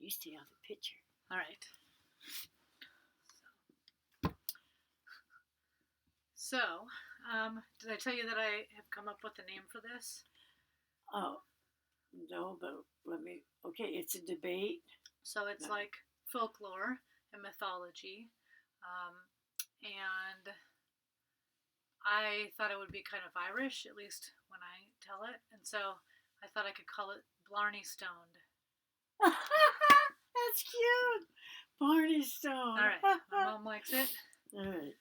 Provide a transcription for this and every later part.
used to have a picture. All right. So, did I tell you that I have come up with a name for this? Oh, no, but okay, it's a debate. So it's like folklore and mythology. And I thought it would be kind of Irish, at least when I tell it. And so I thought I could call it Blarney Stoned. That's cute. Blarney Stone. All right. My mom likes it. All right.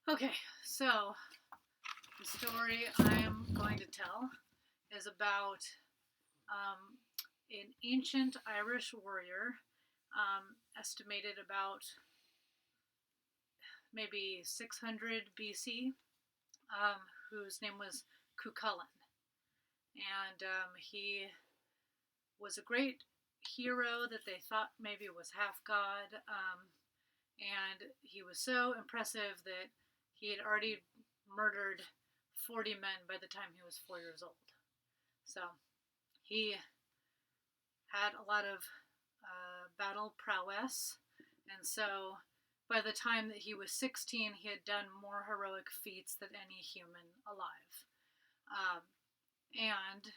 Okay, so the story I am going to tell is about an ancient Irish warrior, estimated about maybe 600 BC, whose name was Cuailnge. And he was a great hero that they thought maybe was half god, and he was so impressive that he had already murdered 40 men by the time he was 4 years old. So he had a lot of battle prowess, and so by the time that he was 16, he had done more heroic feats than any human alive. And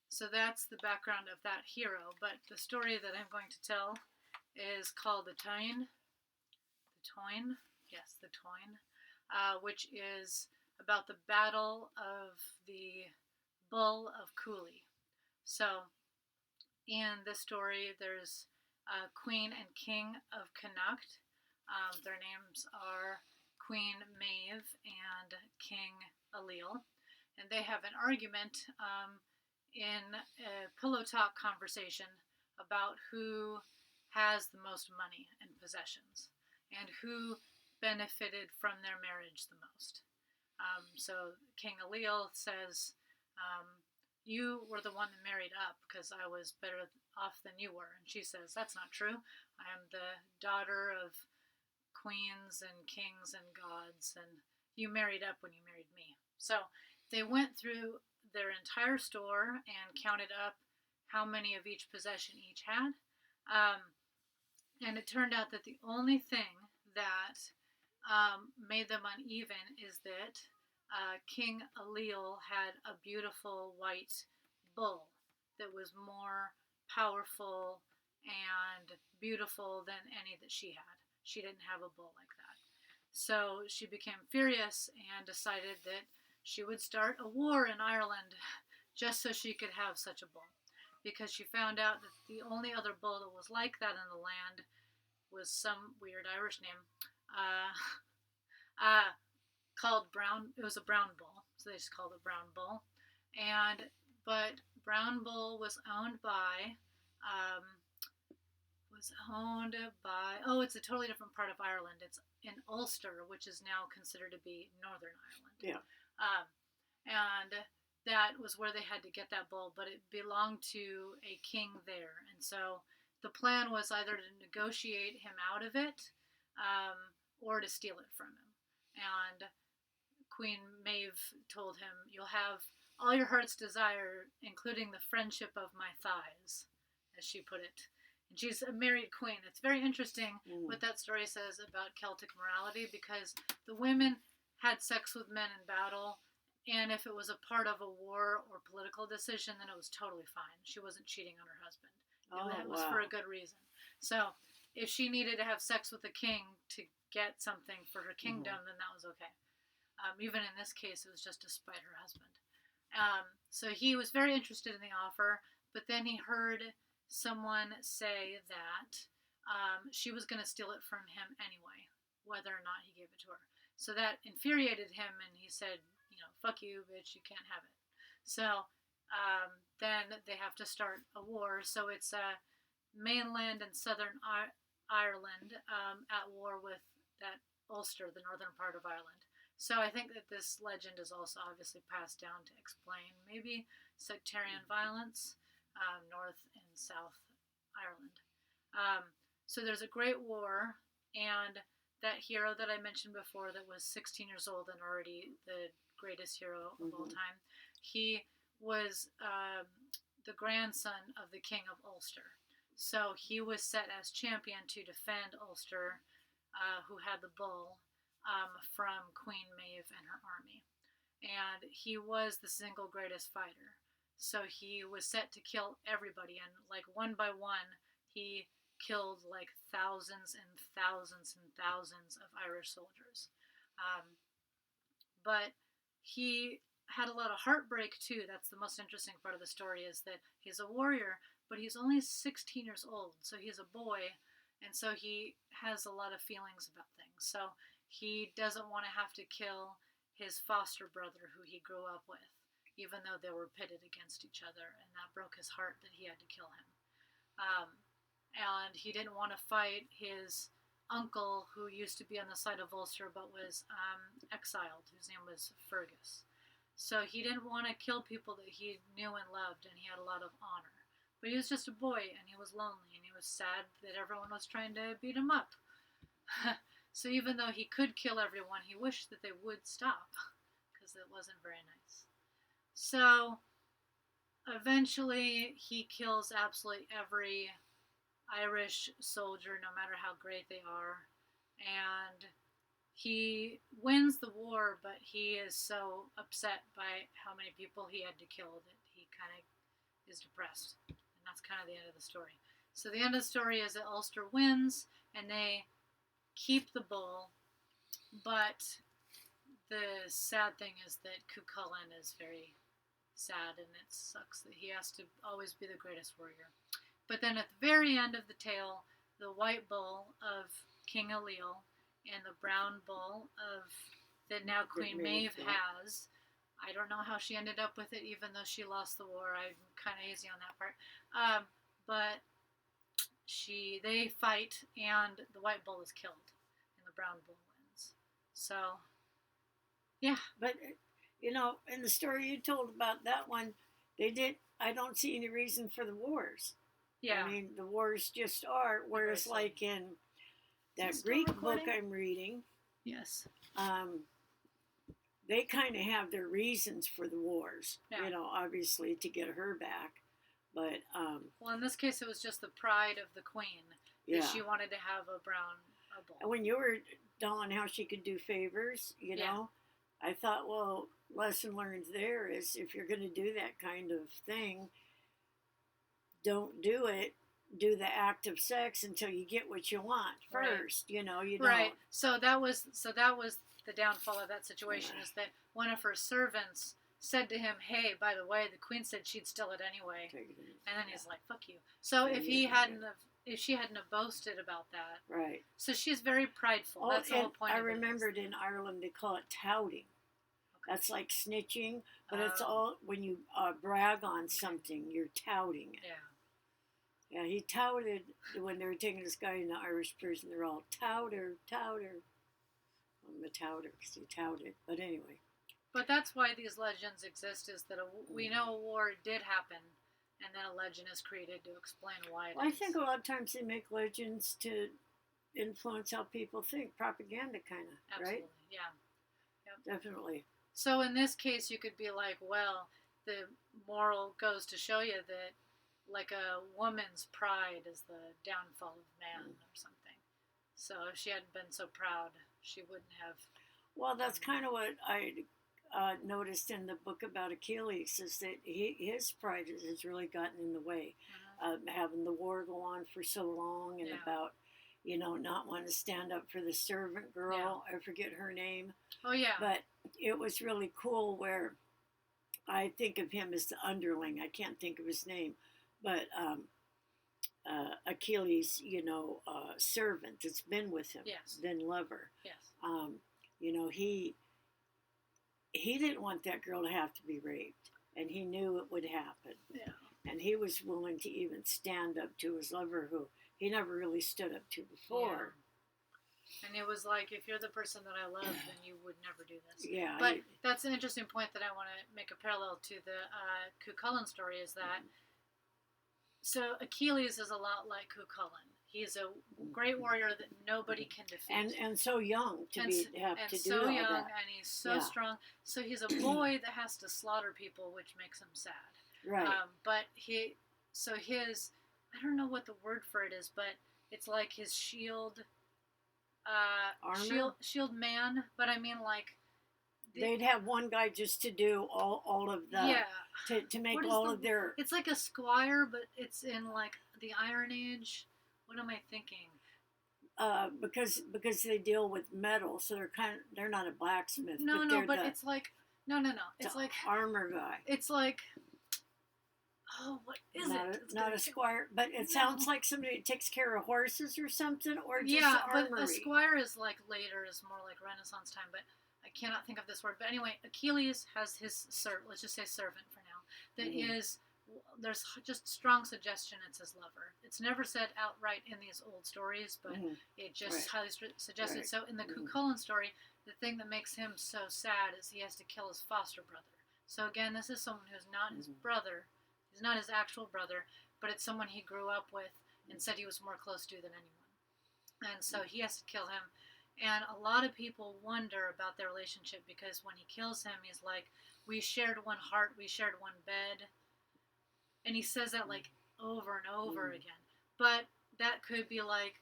so that's the background of that hero. But the story that I'm going to tell is called the Tain. Yes, the Tain, which is about the battle of the Bull of Cooley. So in this story, there's Queen and King of Connacht. Their names are Queen Maeve and King Ailill. And they have an argument in a pillow talk conversation about who has the most money and possessions and who benefited from their marriage the most. So King Ailill says, you were the one that married up because I was better off than you were. And she says, that's not true. I am the daughter of queens and kings and gods, and you married up when you married me. So they went through their entire store and counted up how many of each possession each had. And it turned out that the only thing that made them uneven is that King Ailill had a beautiful white bull that was more powerful and beautiful than any that she had. She didn't have a bull like that. So she became furious and decided that she would start a war in Ireland just so she could have such a bull. Because she found out that the only other bull that was like that in the land was some weird Irish name called Brown. It was a brown bull, so they just called it Brown Bull. But Brown Bull was owned by it's a totally different part of Ireland. It's in Ulster, which is now considered to be Northern Ireland. Yeah. And that was where they had to get that bull, but it belonged to a king there. And so the plan was either to negotiate him out of it or to steal it from him. And Queen Maeve told him, you'll have all your heart's desire, including the friendship of my thighs, as she put it. And she's a married queen. It's very interesting what that story says about Celtic morality, because the women had sex with men in battle, and if it was a part of a war or political decision, then it was totally fine. She wasn't cheating on her husband. It was for a good reason. So if she needed to have sex with the king to get something for her kingdom, then that was okay. Even in this case, it was just to spite her husband. So he was very interested in the offer, but then he heard someone say that she was going to steal it from him anyway, whether or not he gave it to her. So that infuriated him, and he said, fuck you, bitch, you can't have it. So then they have to start a war. So it's mainland and southern Ireland at war with that Ulster, the northern part of Ireland. So I think that this legend is also obviously passed down to explain maybe sectarian violence, North and South Ireland. So there's a great war, and that hero that I mentioned before that was 16 years old and already the greatest hero of all time, he was the grandson of the King of Ulster. So he was set as champion to defend Ulster, who had the bull, from Queen Maeve and her army. And he was the single greatest fighter. So he was set to kill everybody, and like one by one, he killed like thousands and thousands and thousands of Irish soldiers. Um, but he had a lot of heartbreak too. That's the most interesting part of the story, is that he's a warrior, but he's only 16 years old, so he's a boy, and so he has a lot of feelings about things. So he doesn't want to have to kill his foster brother who he grew up with, even though they were pitted against each other, and that broke his heart that he had to kill him. And he didn't want to fight his uncle, who used to be on the side of Ulster but was exiled, whose name was Fergus. So he didn't want to kill people that he knew and loved, and he had a lot of honor. But he was just a boy, and he was lonely, and he was sad that everyone was trying to beat him up. So even though he could kill everyone, he wished that they would stop, because it wasn't very nice. So eventually he kills absolutely every Irish soldier, no matter how great they are, and he wins the war, but he is so upset by how many people he had to kill that he kind of is depressed, and that's kind of the end of the story. So the end of the story is that Ulster wins, and they keep the bull, but the sad thing is that Cuailnge is very sad, and it sucks that he has to always be the greatest warrior. But then at the very end of the tale, the white bull of King Ailill and the brown bull of that now Queen Maeve has. I don't know how she ended up with it, even though she lost the war. I'm kind of hazy on that part. But they fight, and the white bull is killed, and the brown bull wins. So, yeah. But, you know, in the story you told about that one, I don't see any reason for the wars. Yeah. I mean, the wars just are, whereas like in that Greek book I'm reading, yes, they kind of have their reasons for the wars, yeah. You know, obviously to get her back. But well, in this case, it was just the pride of the queen that she wanted to have a bull. And when you were telling how she could do favors, you know, I thought, well, lesson learned there is if you're going to do that kind of thing, don't do it. Do the act of sex until you get what you want first. Right. You know, you don't. Right. So that was the downfall of that situation, is that one of her servants said to him, "Hey, by the way, the queen said she'd steal it anyway," and then he's like, "Fuck you." So if she hadn't have boasted about that, right? So she's very prideful. Oh, that's the whole point. I remembered in Ireland they call it touting. Okay. That's like snitching, but it's all when you brag on something, you're touting it. Yeah. Yeah, he touted when they were taking this guy in the Irish prison. They're all touter. I'm a touter because he touted. But anyway. But that's why these legends exist, is that we know a war did happen, and then a legend is created to explain why it is. I think a lot of times they make legends to influence how people think. Propaganda kind of, right? Yeah. Yep. Definitely. So in this case, you could be like, well, the moral goes to show you that like a woman's pride is the downfall of man or something. So if she hadn't been so proud, she wouldn't have. Well, that's kind of what I noticed in the book about Achilles, is that his pride has really gotten in the way. Having the war go on for so long, and about, you know, not wanting to stand up for the servant girl. I forget her name. Oh, yeah. But it was really cool where I think of him as the underling. I can't think of his name. But Achilles, you know, servant that's been with him, been lover. Yes. You know, he didn't want that girl to have to be raped, and he knew it would happen. Yeah. And he was willing to even stand up to his lover, who he never really stood up to before. Yeah. And it was like, if you're the person that I love, then you would never do this. Yeah. But that's an interesting point that I want to make a parallel to the Cuailnge story, is that. So Achilles is a lot like Cuailnge. He's a great warrior that nobody can defeat, and so young to have to do all that. So young, and he's so strong. So he's a boy that has to slaughter people, which makes him sad. Right. But his I don't know what the word for it is, but it's like his shield, Armor? shield man. But I mean, like, they'd have one guy just to do all of the yeah, to make all of their. It's like a squire, but it's in like the Iron Age. What am I thinking? Because they deal with metal, so they're not a blacksmith. No, but no, they're but it's like no. It's like armor guy. it's like oh, what is not it? Not a squire, but it sounds like somebody that takes care of horses or something, or just yeah, armory. but a squire is like later, is more like Renaissance time. But I cannot think of this word. But anyway, Achilles has his servant. Let's just say servant for now. That is, there's just strong suggestion it's his lover. It's never said outright in these old stories, but it just highly suggested. So in the Cuchulainn story, the thing that makes him so sad is he has to kill his foster brother. So again, this is someone who's not his brother. He's not his actual brother, but it's someone he grew up with and said he was more close to than anyone. And so he has to kill him. And a lot of people wonder about their relationship because when he kills him, he's like, we shared one heart, we shared one bed. And he says that like over and over again. But that could be like,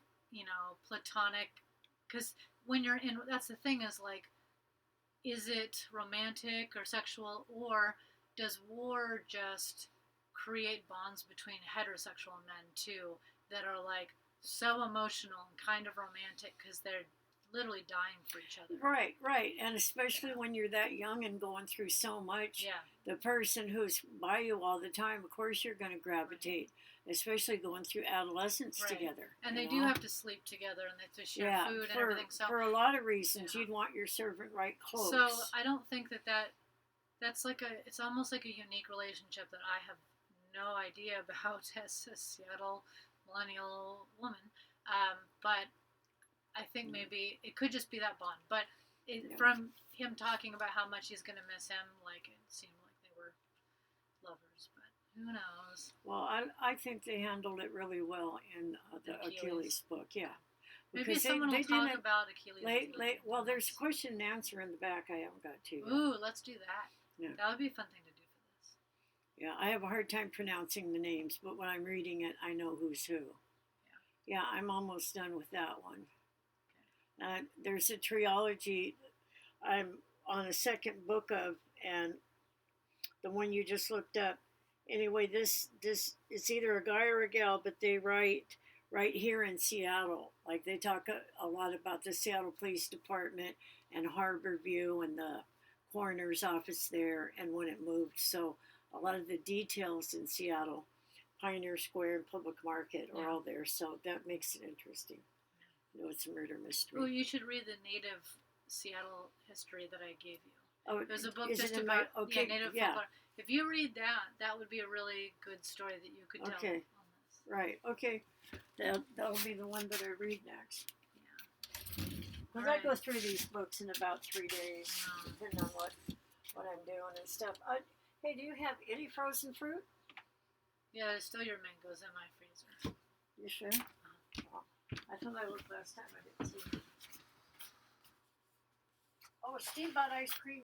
platonic. Because when you're in, that's the thing is like, is it romantic or sexual, or does war just create bonds between heterosexual men too that are like so emotional and kind of romantic because they're literally dying for each other. Right. And especially when you're that young and going through so much, the person who's by you all the time, of course you're going to gravitate, especially going through adolescence together. And they do have to sleep together and they have to share food and everything. So for a lot of reasons, you'd want your servant right close. So I don't think that's like it's almost like a unique relationship that I have no idea about as a Seattle millennial woman. But I think maybe it could just be that bond. But from him talking about how much he's going to miss him, like it seemed like they were lovers. But who knows? Well, I think they handled it really well in the Achilles book. Yeah. Maybe someone will talk about Achilles. Well, there's a question and answer in the back I haven't got to. Ooh, let's do that. Yeah. That would be a fun thing to do for this. Yeah, I have a hard time pronouncing the names, but when I'm reading it, I know who's who. Yeah, I'm almost done with that one. There's a trilogy I'm on a second book of, and the one you just looked up. Anyway, this it's either a guy or a gal, but they write right here in Seattle. Like they talk a lot about the Seattle Police Department and Harbor View and the coroner's office there and when it moved. So a lot of the details in Seattle, Pioneer Square and Public Market are all there. So that makes it interesting. It's a murder mystery. Well, you should read the native Seattle history that I gave you. Oh, there's a book just about native folklore. If you read that would be a really good story that you could tell on this. Right. Okay. That'll be the one that I read next. Yeah. Because I go through these books in about 3 days, depending on what I'm doing and stuff. Hey, do you have any frozen fruit? Yeah, there's still your mangoes in my freezer. You sure? Oh. I thought I looked last time. I didn't see it. Oh, steam-bought ice cream